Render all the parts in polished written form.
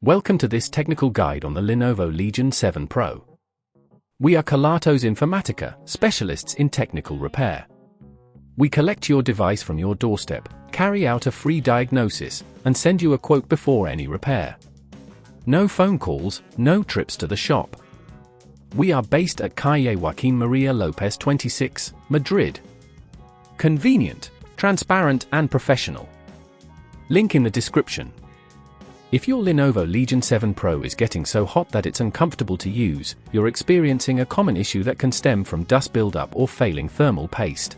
Welcome to this technical guide on the Lenovo Legion 7 Pro. We are Kelatos Informatica, specialists in technical repair. We collect your device from your doorstep, carry out a free diagnosis, and send you a quote before any repair. No phone calls, no trips to the shop. We are based at Calle Joaquín María López 26, Madrid. Convenient, transparent and professional. Link in the description. If your Lenovo Legion 7 Pro is getting so hot that it's uncomfortable to use, you're experiencing a common issue that can stem from dust buildup or failing thermal paste.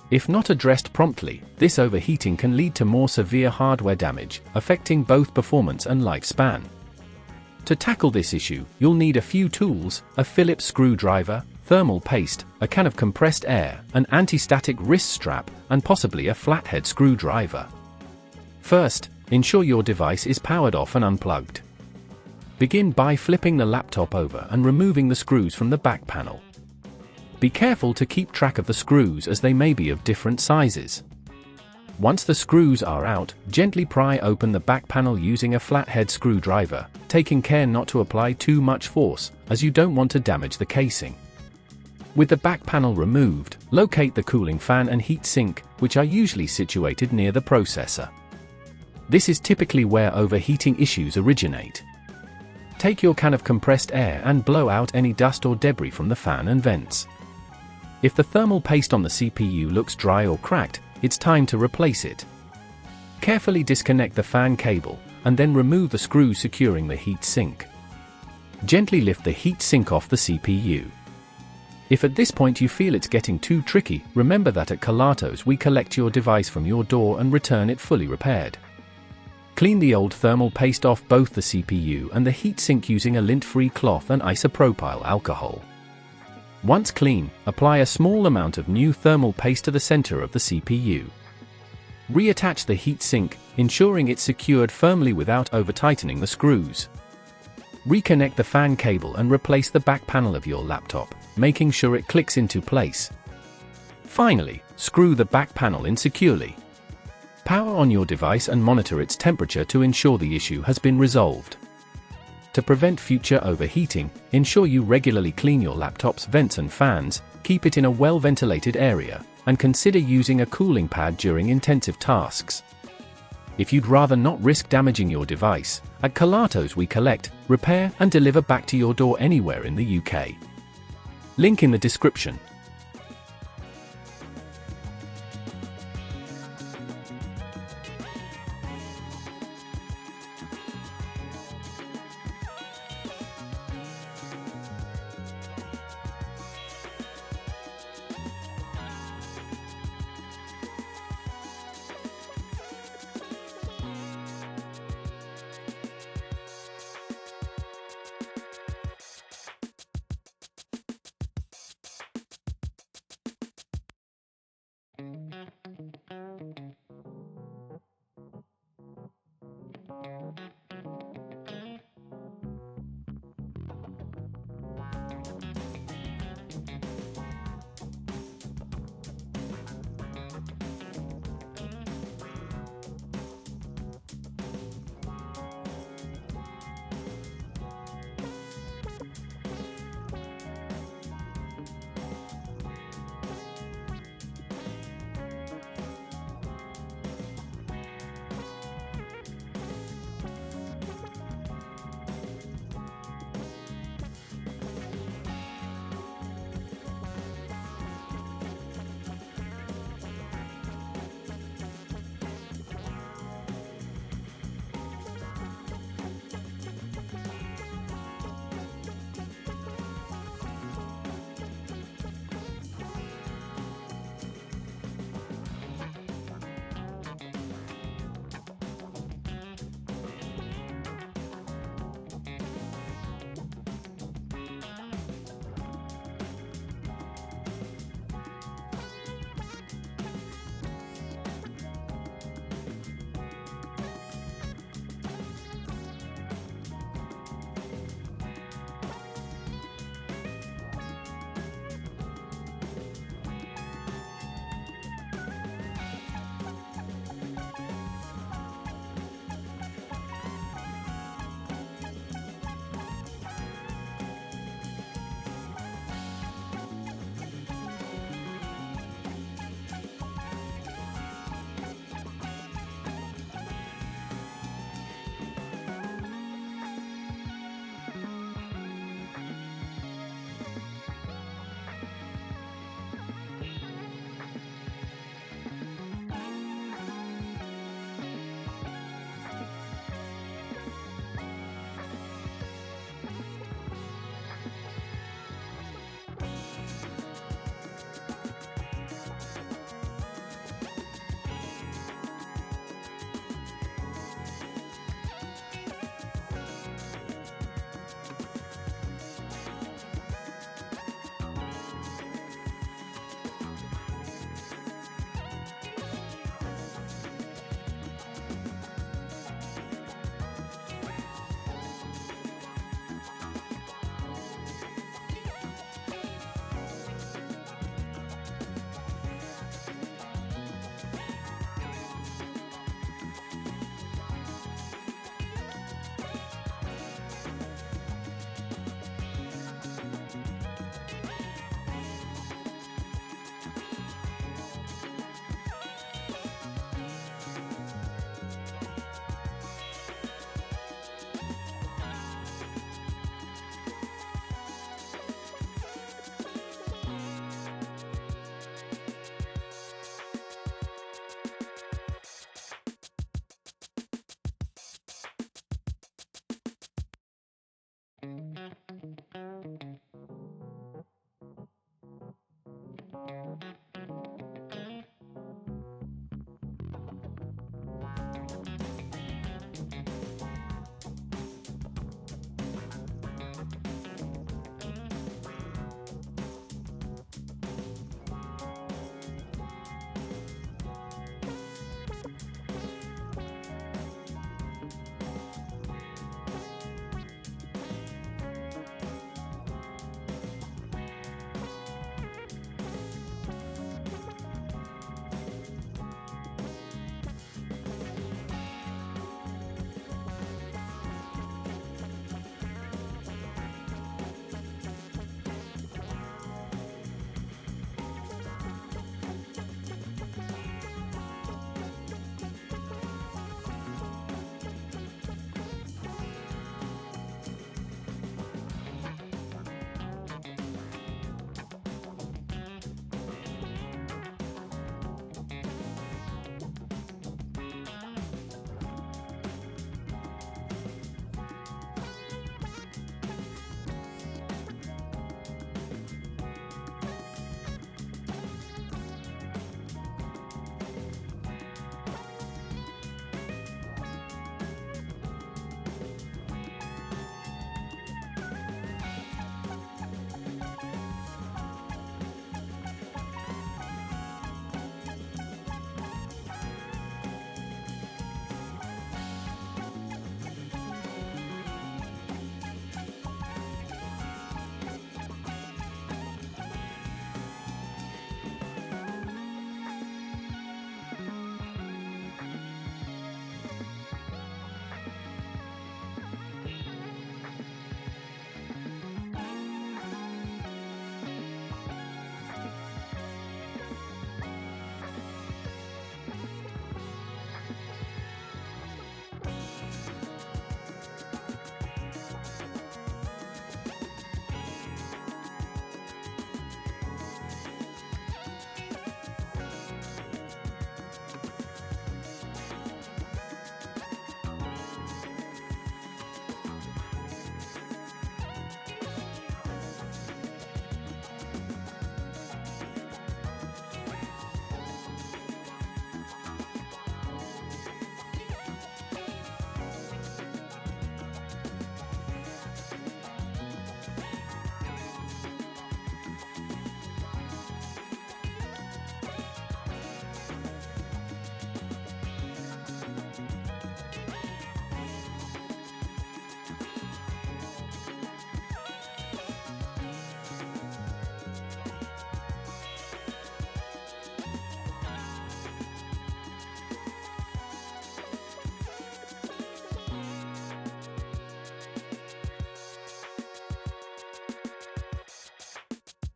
If not addressed promptly, this overheating can lead to more severe hardware damage, affecting both performance and lifespan. To tackle this issue, you'll need a few tools: a Phillips screwdriver, thermal paste, a can of compressed air, an anti-static wrist strap, and possibly a flathead screwdriver. First, ensure your device is powered off and unplugged. Begin by flipping the laptop over and removing the screws from the back panel. Be careful to keep track of the screws as they may be of different sizes. Once the screws are out, gently pry open the back panel using a flathead screwdriver, taking care not to apply too much force, as you don't want to damage the casing. With the back panel removed, locate the cooling fan and heat sink, which are usually situated near the processor. This is typically where overheating issues originate. Take your can of compressed air and blow out any dust or debris from the fan and vents. If the thermal paste on the CPU looks dry or cracked, it's time to replace it. Carefully disconnect the fan cable, and then remove the screws securing the heat sink. Gently lift the heat sink off the CPU. If at this point you feel it's getting too tricky, remember that at Kelatos we collect your device from your door and return it fully repaired. Clean the old thermal paste off both the CPU and the heatsink using a lint-free cloth and isopropyl alcohol. Once clean, apply a small amount of new thermal paste to the center of the CPU. Reattach the heatsink, ensuring it's secured firmly without over-tightening the screws. Reconnect the fan cable and replace the back panel of your laptop, making sure it clicks into place. Finally, screw the back panel in securely. Power on your device and monitor its temperature to ensure the issue has been resolved. To prevent future overheating, ensure you regularly clean your laptop's vents and fans, keep it in a well-ventilated area, and consider using a cooling pad during intensive tasks. If you'd rather not risk damaging your device, at Kelatos we collect, repair, and deliver back to your door anywhere in the UK. Link in the description.